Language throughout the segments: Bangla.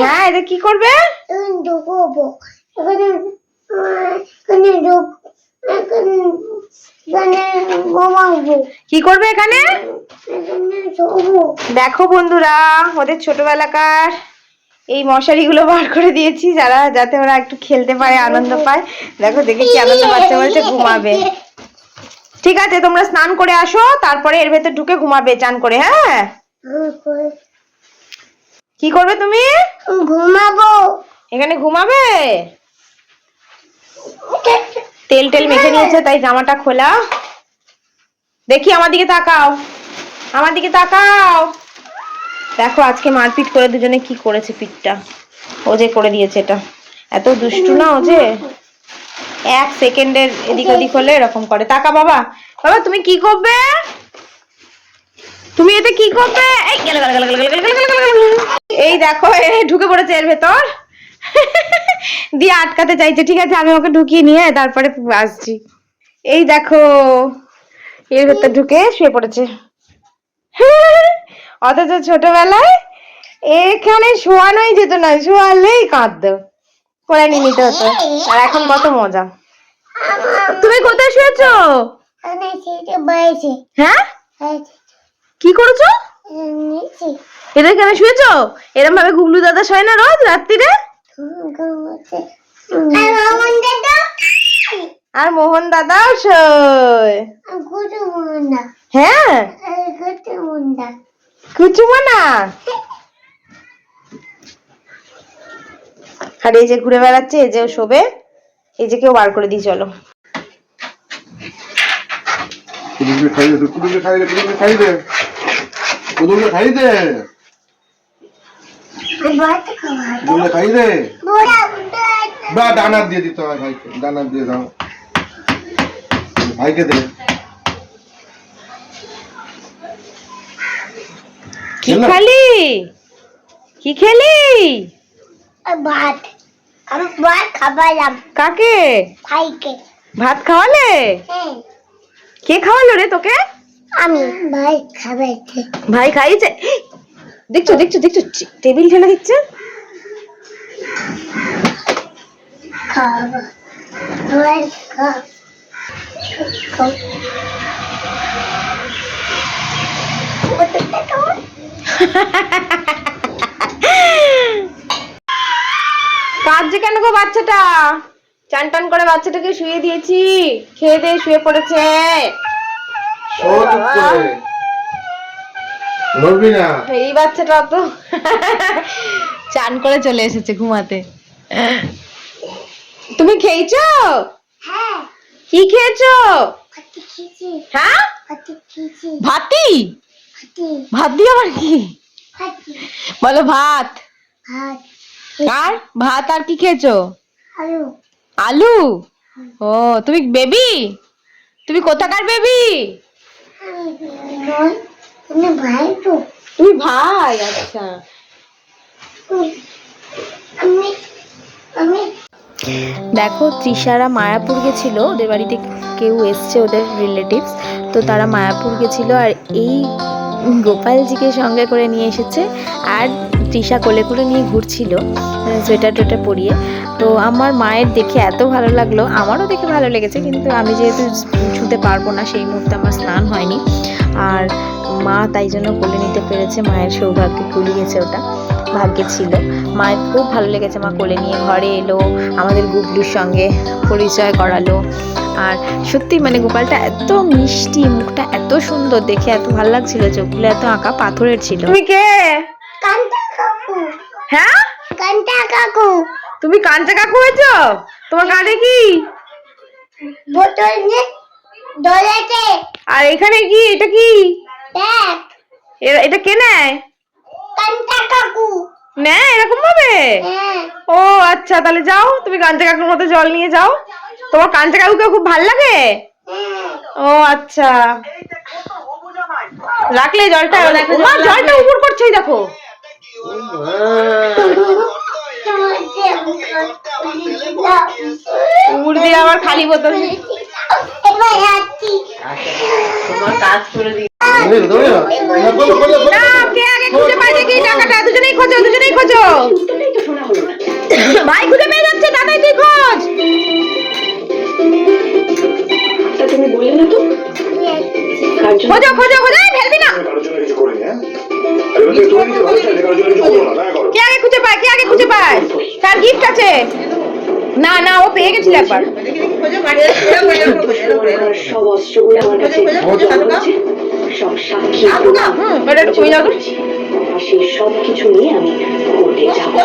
হ্যাঁ, এটা কি করবে? কি করবে এখানে? দেখো বন্ধুরা, ওদের ছোটবেলাকার এই মশারিগুলো বার করে দিয়েছি যাতে ওরা একটু খেলতে পারে, আনন্দ পায়। দেখো দেখে কি আনন্দ পাচ্ছে, বলছে ঘুমাবে। ঠিক আছে, তোমরা স্নান করে আসো, তারপরে এর ভেতর ঢুকে ঘুমাবে চান করে। হ্যাঁ, কি করবে তুমি? ঘুমাবো। এখানে ঘুমাবে? তেল মেখে নিয়েছে, তাই জামাটা খোলা। দেখি আমার দিকে তাকাও, আমার দিকে তাকাও। দেখো আজকে মারপিট করে দুজনে কি করেছে। পিঠটা ও যে করে দিয়েছে। এটা এত দুষ্টু না ও, যে 1 সেকেন্ডের এদিক ওদিক হলে এরকম করে। তাকা বাবা, বাবা তুমি কি করবে? তুমি এটা কি করবে? এই দেখো ঢুকে পড়েছে এর ভেতর, দিয়ে আটকাতে চাইছে। ঠিক আছে, আমি ওকে ঢুকিয়ে নিয়ে তারপরে আসছি। এই দেখো এর ভেতর ঢুকে শুয়ে পড়েছে। অথচ ছোটবেলায় এখানে শোয়ানোই যেত না, শোয়ালেই কাঁদতো, করে নিয়ে নিতে হতো। আর এখন কত মজা। তুমি কোথায় শুয়েছো? হ্যাঁ, কি করেছো? এটা কেন শুয়েছো? এরম ভাবে গুগলু দাদা শোয় না রোজ রাত্রিরে? আর মোহন দাদাও শোয়। হ্যাঁ, কুচুমনা। আর এই যে ঘুরে বেড়াচ্ছে, এই যে শোবে, এই যে কেউ বার করে দিই। চলো দানা দিয়ে দিতে হয় ভাইকে, দানা দিয়ে দাও ভাইকে। দে কি খালি? কি খেলি? ভাত। আমি ভাত খাওয়ালাম। কাকে? ভাইকে। ভাত খাওয়ালে? হ্যাঁ। কে খাওয়ালো রে তোকে? আমি। ভাই খাওয়াইছে। ভাই খাইয়েছে? দেখছো দেখছো দেখছো, টেবিল ঠেলে দিচ্ছে। খাওয়া। ভাই খাও। কাঁদছে কেন গো বাচ্চাটা? চান টান করে বাচ্চাটাকে শুয়ে দিয়েছি, খেয়ে দিয়ে শুয়ে পড়েছে। এই বাচ্চাটা তো চান করে চলে এসেছে ঘুমাতে। তুমি খেয়েছো? হ্যাঁ। কি খেয়েছো? ভাতি খেয়েছি। হ্যাঁ, ভাতি খেয়েছি। ভাতি? ভাতি। ভাত দিয়ে আবার কি? ভাতি। বলো ভাত। ভাত। আর ভাত আর কি খেয়েছো? আলু। আলু? ও, তুমি বেবি? তুমি কোথাকার বেবি? আমি ভাই তো। তুমি ভাই? আচ্ছা। আমি আমি দেখো তৃষারা মায়াপুর গেছিল, ওদের বাড়িতে কেউ এসছে, ওদের রিলেটিভস, তো তারা মায়াপুর গেছিল। আর এই গোপালজিকে সঙ্গে করে নিয়ে এসেছে, আর তৃষা কোলে করে নিয়ে ঘুরছিল সোয়েটার টোয়েটার পরিয়ে। তো আমার মায়ের দেখে এত ভালো লাগলো, আমারও দেখে ভালো লেগেছে, কিন্তু আমি যেহেতু ছুঁতে পারবো না, সেই মুহূর্তে আমার স্নান হয়নি। আর মা তাই জন্য কোলে নিতে পেরেছে, মায়ের সৌভাগ্যে কুলিয়েছে, ওটা ভাগ্যে ছিল। মায়ের খুব ভালো লেগেছে, মা কোলে নিয়ে ঘরে এলো, আমাদের গুবলুর সঙ্গে পরিচয় করালো। আর সত্যি মানে গোপালটা এত মিষ্টি, মুখটা এত সুন্দর, দেখে এত ভালো লাগছিল, চোখগুলো এত আঁকা পাথরের ছিল। তুমি কে? কান্তা কাকু। হ্যাঁ, কান্তা কাকু। তুমি কাঞ্চা কাকু হয়েছো? তোমার কাঁধে কি? বোতল নিয়ে দৌড়াতে। আর এখানে কি? এটা কি? দেখ। এটা কে নেয়? কান্তা কাকু। নেয় এরকম ভাবে? হ্যাঁ। ও আচ্ছা, তাহলে যাও তুমি কাঞ্চা কাকুর মতো জল নিয়ে যাও। তোমার কাঞ্চা কাকুকে খুব ভালো লাগে? ও আচ্ছা, রাখলে জলটা। মা জলটা উপর করছে, দেখো। উপর দিয়ে আবার খালি বোতল। এবার যাচ্ছি। তোমার কাজ করে দিই না, কে আগে খুঁজে পায় দেখি টাকাটা। দুজনেই খোঁজো, দুজনেই খোঁজো। খুঁজে পায়, কার গিফট আছে। না না, ও পেয়ে গেছিল একবার। সব অস্ত্রগুলো আমার কাছে সব সাক্ষী এটা একটু কমে যাও তো। সেই সব কিছু নিয়ে আমি কোর্টে যাব।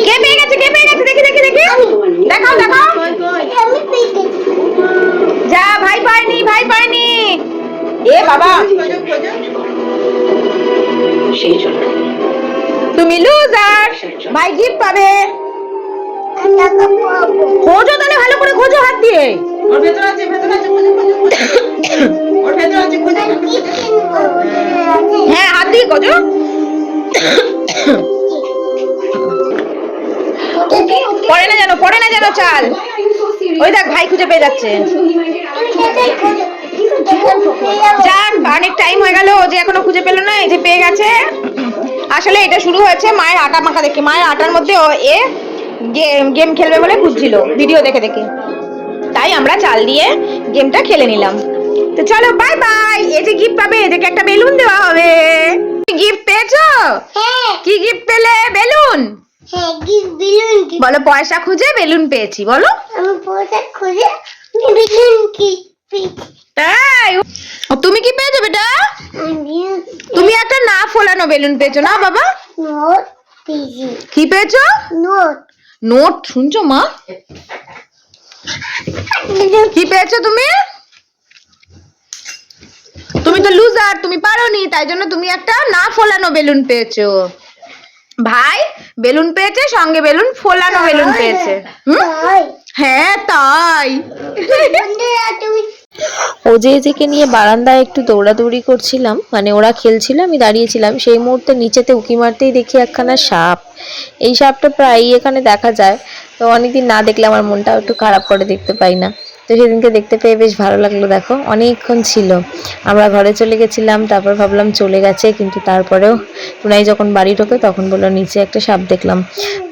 কে পেয়ে গেছে, কে পেয়ে গেছে, দেখি দেখি দেখি, দেখাও দেখাও। আমি পেয়ে গেছি। যা, ভাই পায়নি, ভাই পায়নি। এ বাবা, সেই জন্য তুমি লুজার, ভাই গিফট পাবে। আমি টাকা পাবো। খোঁজো তাহলে, ভালো করে খোঁজো হাত দিয়ে। আমি gift কিনবো। হ্যাঁ, হাত দিয়ে খোঁজো। পড়ে না যেন, পড়ে না যেন চাল। ওই দেখ, ভাই খুঁজে পেয়ে যাচ্ছে। যাক, অনেক টাইম হয়ে গেল, ও যে এখনো খুঁজে পেলো না, এই যে পেয়ে গেছে। আসলে এটা শুরু হয়েছে মায়ের আটা মাখা দেখে। মায়ের আটার মধ্যে ও এ গেম খেলবে বলে খুঁজছিল ভিডিও দেখে দেখে, তাই আমরা চাল দিয়ে গেমটা খেলে নিলাম। তো চলো, বাই বাই। এই যে গিফট পাবে, এদেরকে একটা বেলুন দেওয়া হবে। গিফট পেয়েছো? হ্যাঁ কি গিফট পেলে? বেলুন। হ্যাঁ, gift বেলুন কি? বলো, পয়সা খুঁজে বেলুন পেয়েছি বলো। আমি পয়সা খুঁজে বেলুন কি পেয়েছি। তাই? ও, তুমি কি পেয়েছো বেটা? আমি তুমি একটা না ফোলানো বেলুন পেয়েছো না বাবা? নোট পেয়েছি। কি পেয়েছো? নোট। নোট। শুনছো মা? কি পেয়েছো তুমি? তুমি তো লুজার, তুমি পারোনি, তাই জন্য তুমি একটা না ফোলানো বেলুন পেয়েছো। ভাই বেলুন পেয়েছে, সঙ্গে বেলুন ফোলানো বেলুন পেয়েছে। তাই? হ্যাঁ তাই। বন্ধুরা, তুমি ওজেকে নিয়ে বারান্দায় একটু দৌড়াদৌড়ি করছিলাম, মানে ওরা খেলছিল, আমি দাঁড়িয়েছিলাম। সেই মুহূর্তে নিচেতে উঁকি মারতেই দেখি একখানা সাপ। এই সাপটা প্রায়ই এখানে দেখা যায়, তো অনেকদিন না দেখলে আমার মনটা একটু খারাপ করে, দেখতে পাই না। তো সেদিনকে দেখতে পেয়ে বেশ ভালো লাগলো। দেখো অনেকক্ষণ ছিল, আমরা ঘরে চলে গেছিলাম, তারপর ভাবলাম চলে গেছে, কিন্তু তারপরেও টুনাই যখন বাড়ি ঢোকে তখন বললো নিচে একটা সাপ দেখলাম,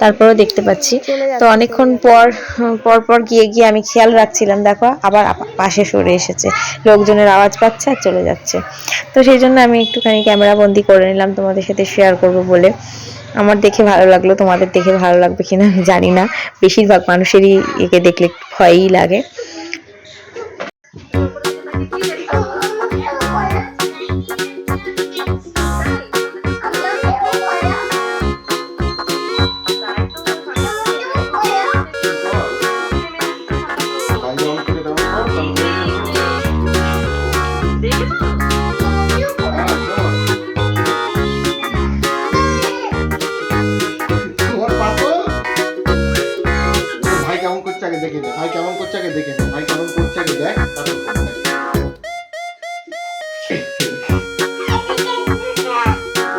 তারপরেও দেখতে পাচ্ছি। তো অনেকক্ষণ পর পর গিয়ে গিয়ে আমি খেয়াল রাখছিলাম, দেখো আবার পাশে সরে এসেছে, লোকজনের আওয়াজ পাচ্ছে আর চলে যাচ্ছে। তো সেই জন্য আমি একটুখানি ক্যামেরা বন্দি করে নিলাম তোমাদের সাথে শেয়ার করব বলে। আমার দেখে ভালো লাগলো, তোমাদের দেখে ভালো লাগবে কিনা আমি জানি না, বেশিরভাগ মানুষেরই একে দেখলে ভয়ই লাগে। ভাই যেমন করে দাও, তোমার পাগল। ভাই কেমন করছে আগে দেখে নে, ভাই কেমন করছে আগে দেখে নে, ভাই কেমন করছে আগে দেখ, তারপর করো।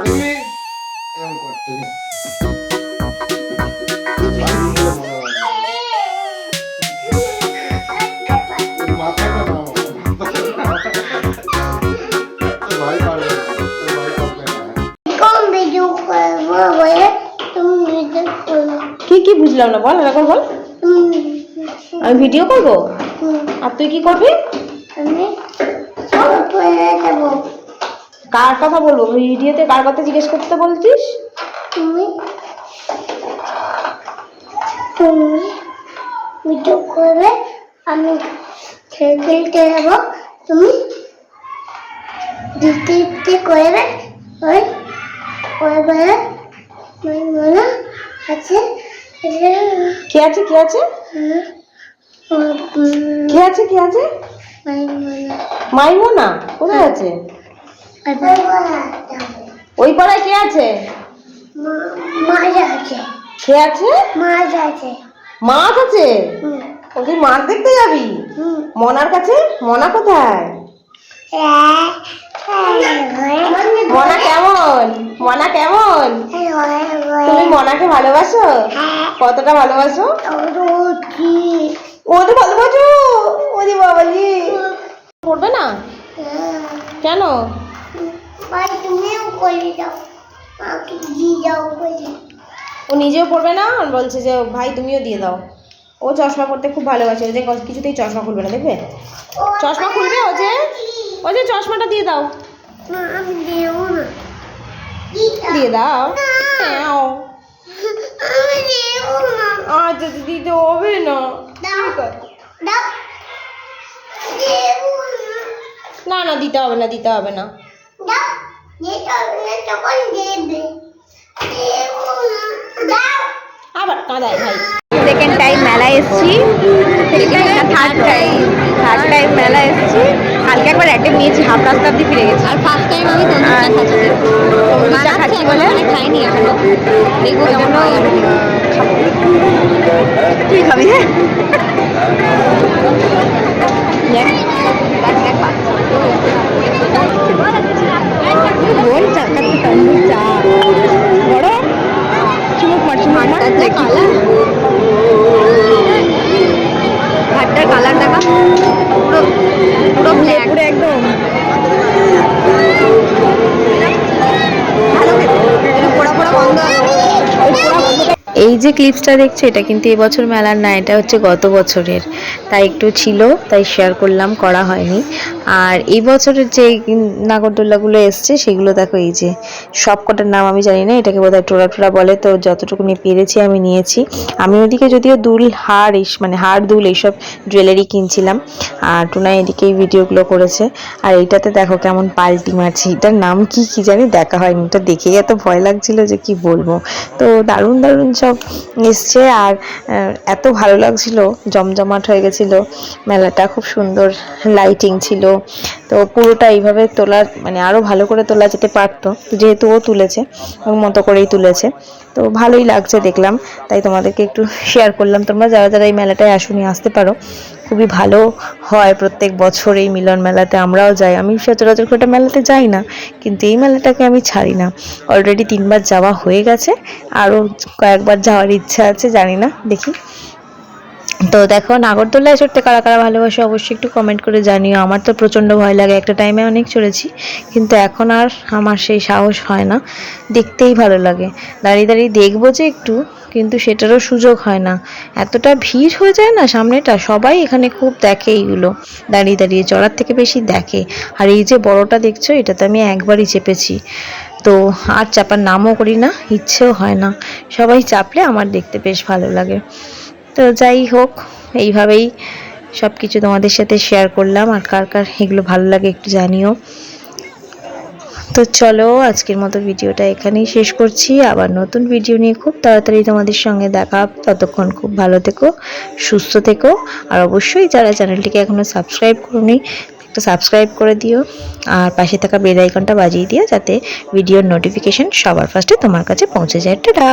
দেখি, এরকম করতে নেই। মাথাটা নাও। ভাই পারবে না, ভাই পারবে না। কোন ভিডিও করবো বলে তুমি ভিডিও করো। কি কি বুঝলাম না, বল এখন বল। আমি ভিডিও করব, আর তুই কি করবি? আমি সব বলে দেবো। কার কথা বলবো ভিডিওতে? কার কথা জিজ্ঞেস করতে বলছিস? তুমি তুমি ভিডিও করবে, আমি খেলতে যাবো, তুমি দিতে করবে। ওই ওই বলে মনে আছে কে আছে, কে আছে, কে আছে, কে আছে? মাইমোনা কোথায় আছে? ওই পাড়ায় কে আছে? মাছ আছে, কে আছে? মাছ আছে। মাছ আছে? ও, তুই মাছ দেখতে যাবি মনার কাছে? মনা কোথায়? মনা কেমন? মনা কেমন? তুমি মনাকে ভালোবাসো? কতটা ভালোবাসো? ও তো ভালোবাসো। ওরে বাবাজি, পড়বে না কেন? ভাই তুমিও করে যাও, আমাকে দিয়ে যাও বলে। ও নিজেও পড়বে না, আর বলছে যে ভাই তুমিও দিয়ে দাও। ও চশমা পড়তে খুব ভালোবাসে, ও যে কিছুতেই চশমা খুলবে না, দেখবে চশমা খুলবে ও যে চশমাটা দিয়ে দাও। না আমি দেবো না। দিয়ে দাও। দাও। আমি দেবো না। আচ্ছা দিতে হবে না। দাও দাও দেবো না। না দিতে হবে না, দিতে হবে না। দাও যেটা হবে না তখন দেবে। দেবো না। দাও। আবার কাঁদায় ভাই। সেকেন্ড টাইম মেলায় এসেছি, থার্ড টাইম মেলায় এসেছি। কালকে একবার অ্যাটেম্প নিয়েছি, হাফ রাস্তা অব্দি ফিরে গেছি। আর ফার্স্ট টাইম আমি তন্দুরটা খাচ্ছি বলে খাইনি এখনো, দেখবো কেমন হয়। তুই খাবি? হ্যাঁ বল চাকাতে তন্দুর চা বড় চুমুক মার চুমুক মার কালা ভাতটার কালার দেখা পুরো পুরো ব্ল্যাক পুরো একদম ভালো খেতে পোড়া পোড়া গন্ধ। এই যে ক্লিপসটা দেখছো এটা কিন্তু এবছর মেলার না, এটা হচ্ছে গত বছরের, তাই একটু ছিল তাই শেয়ার করলাম, করা হয়নি। আর এই বছরের যে নাগরদোল্লাগুলো এসছে সেগুলো দেখো, এই যে সব কটার নাম আমি জানি না, এটাকে বোধহয় টোরা টোরা বলে, তো যতটুকু পেরেছি আমি নিয়েছি। আমি ওইদিকে যদিও দুল হার মানে হার দুল এইসব জুয়েলারি কিনছিলাম, আর টুনাই এদিকে এই ভিডিওগুলো করেছে। আর এইটাতে দেখো কেমন পাল্টি মারছে, এটার নাম কি জানি দেখা হয়নি, এটা দেখে এত ভয় লাগছিল যে কি বলবো। তো দারুণ দারুণ সব এসছে, আর এত ভালো লাগছিল, জমজমাট হয়ে গেছিল মেলাটা, খুব সুন্দর লাইটিং ছিল। তো পুরোটা এইভাবে তোলা মানে আরও ভালো করে তোলা যেতে পারতো, যেহেতু ও তুলেছে ওর মতো করেই তুলেছে, তো ভালোই লাগছে দেখলাম, তাই তোমাদেরকে একটু শেয়ার করলাম। তোমরা যারা যারা এই মেলাটায় আসুনি আসতে পারো, খুবই ভালো হয় প্রত্যেক বছর এই মিলন মেলাতে, আমরাও যাই। আমি সচরাচর একটা মেলাতে যাই না, কিন্তু এই মেলাটাকে আমি ছাড়ি না। অলরেডি 3 বার যাওয়া হয়ে গেছে, আরও কয়েকবার যাওয়ার ইচ্ছা আছে, জানি না দেখি। তো দেখো নাগরদোল্লায় চড়তে কারা কারা ভালোবাসে অবশ্যই একটু কমেন্ট করে জানিও। আমার তো প্রচণ্ড ভয় লাগে, একটা টাইমে অনেক চড়েছি, কিন্তু এখন আর আমার সেই সাহস হয় না, দেখতেই ভালো লাগে। দাঁড়িয়ে দাঁড়িয়ে দেখবো যে একটু, কিন্তু সেটারও সুযোগ হয় না, এতটা ভিড় হয়ে যায় না সামনেটা, সবাই এখানে খুব দেখে এইগুলো, দাঁড়িয়ে দাঁড়িয়ে চড়ার থেকে বেশি দেখে। আর এই যে বড়টা দেখছো, এটাতে আমি একবারই চেপেছি, তো আর চাপার নামও করি না, ইচ্ছেও হয় না, সবাই চাপলে আমার দেখতে বেশ ভালো লাগে। তো যাই হোক, এইভাবেই সব কিছু তোমাদের সাথে শেয়ার করলাম, আর কার কার এগুলো ভালো লাগে একটু জানিও। তো চলো আজকের মতো ভিডিওটা এখানেই শেষ করছি, আবার নতুন ভিডিও নিয়ে খুব তাড়াতাড়ি তোমাদের সঙ্গে দেখা। ততক্ষণ খুব ভালো থেকো, সুস্থ থেকো, আর অবশ্যই যারা চ্যানেলটিকে এখনো সাবস্ক্রাইব করোনি একটু সাবস্ক্রাইব করে দিও, আর পাশে থাকা বেল আইকনটা বাজিয়ে দিও, যাতে ভিডিওর নোটিফিকেশন সবার ফার্স্টে তোমার কাছে পৌঁছে যায়। টাটা।